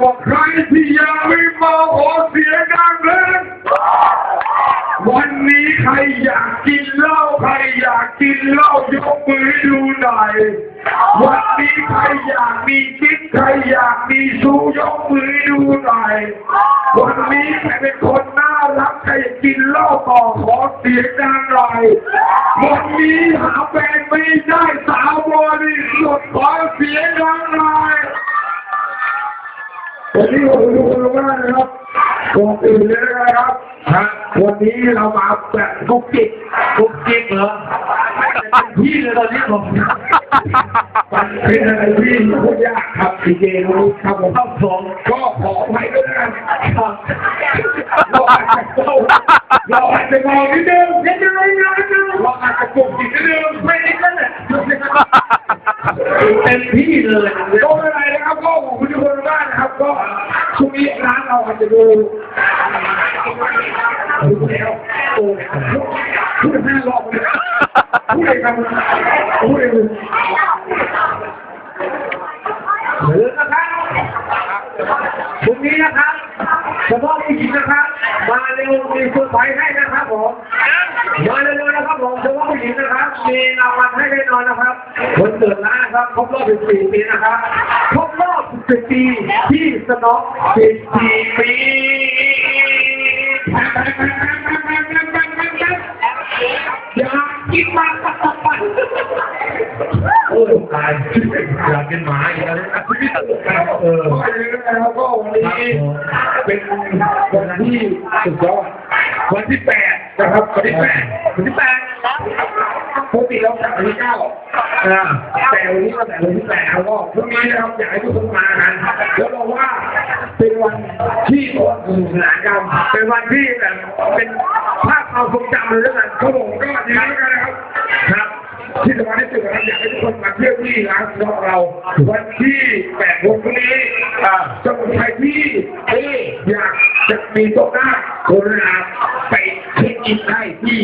ว่าใครที่ยังไม่มาขอเสียงดังเลยวันนี้ใครอยากกินเหล้าใครอยากกินเหล้ายกมือดูหน่อยวันนี้ใครอยากมีกิ๊กใครอยากมีชู้ยกมือดูหน่อยวันนี้ใครเป็นคนน่ารักใครอยากกินเหล้าต่อขอเสียงดังหน่อยวันนี้หาแฟนไม่ได้สาวบริสุทธิ์ขอเสียงดังหน่อยวันนี้ผมดูมากนะครับก่อนอื่นเลยนะครับวันนี้เรามาแบบกุ๊กกิ๊กเหรอพี่เลยตอนนี้ผมมันเป็นอะไรที่พูดยากครับพี่เจรู้ครับผมทั้งสองก็ขอไปด้วยกันครับเราอาจจะมองนิดนึงเราอาจจะกุ๊กกิ๊กนิดนึงไม่นิดนั่นแหละเต็มที่เลยก็ไม่เป็นไรนะครับก็ผมคุณทุกคนบ้านนะครับก็ช่วงนี้ร้านเราอาจจะดูแล้วโอ้พูด5 รอบเลยพูดเองครับพูดเองเลยเหลือนะครับพรุ่งนี้นะครับเฉพาะผู้หญิงนะครับมาเร็วมีเซอร์ไพรส์ให้นะครับผมมาเร็วๆนะครับผมเฉพาะผู้หญิงนะครับมีรางวัลให้แน่นอนนะครับวันเกิดร้านนะครับครบรอบ14 ปีนะครับครบรอบ14 ปีที่สนอง14 ปีอยากกินมาโอ้ยตายอยากกินหมาอีกแล้วแล้วก็วันนี้เป็นวันที่สุดยอดวันที่8นะครับวันที่8ปกติเราจัดวันที่9แต่วันนี้เราจัดวันที่8แล้วก็พรุ่งนี้นะครับอยากให้ทุกคนมากันแล้วบอกว่าเป็นวันที่สนุกสนานกันเป็นวันที่แบบเป็นภาพความทรงจำเลยแล้วกันเขาบอกก็ดีแล้วกันนะครับที่สำคัญที่สุดนะครับอยากให้ทุกคนมาเที่ยวที่ร้านของเราวันที่8 วันพรุ่งนี้สมุนไพรที่อยากจะมีโต๊ะหน้าโคราชไปเช็คอินได้ที่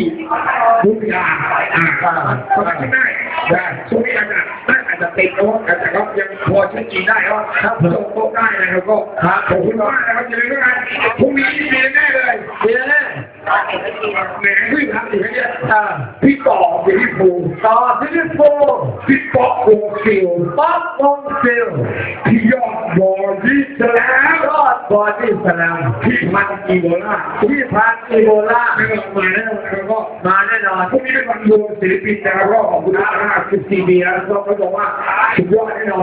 บุรีรัมย์ก็ได้ช่วงนี้อาจจะติดแล้วแต่ก็ยังพอเช็คอินได้ครับส่งโต๊ะได้นะครับก็ขอบคุณมากนะครับอย่าลืมด้วยกันพรุ่งนี้มีแน่เลยมีแน่แหมพี่ทำอีกแล้วเนี่ยพี่ต่อพี่ปูพี่ป๊อกวงซิลพี่ยอดบอดี้สแลมพี่พันอีโบล่ามาแน่นอนแล้วก็มาแน่นอนพรุ่งนี้เป็นวันรวมศิลปินแต่ละรอบของคุณอา14 ปีแล้วก็เขาบอกว่าสุดยอดแน่นอน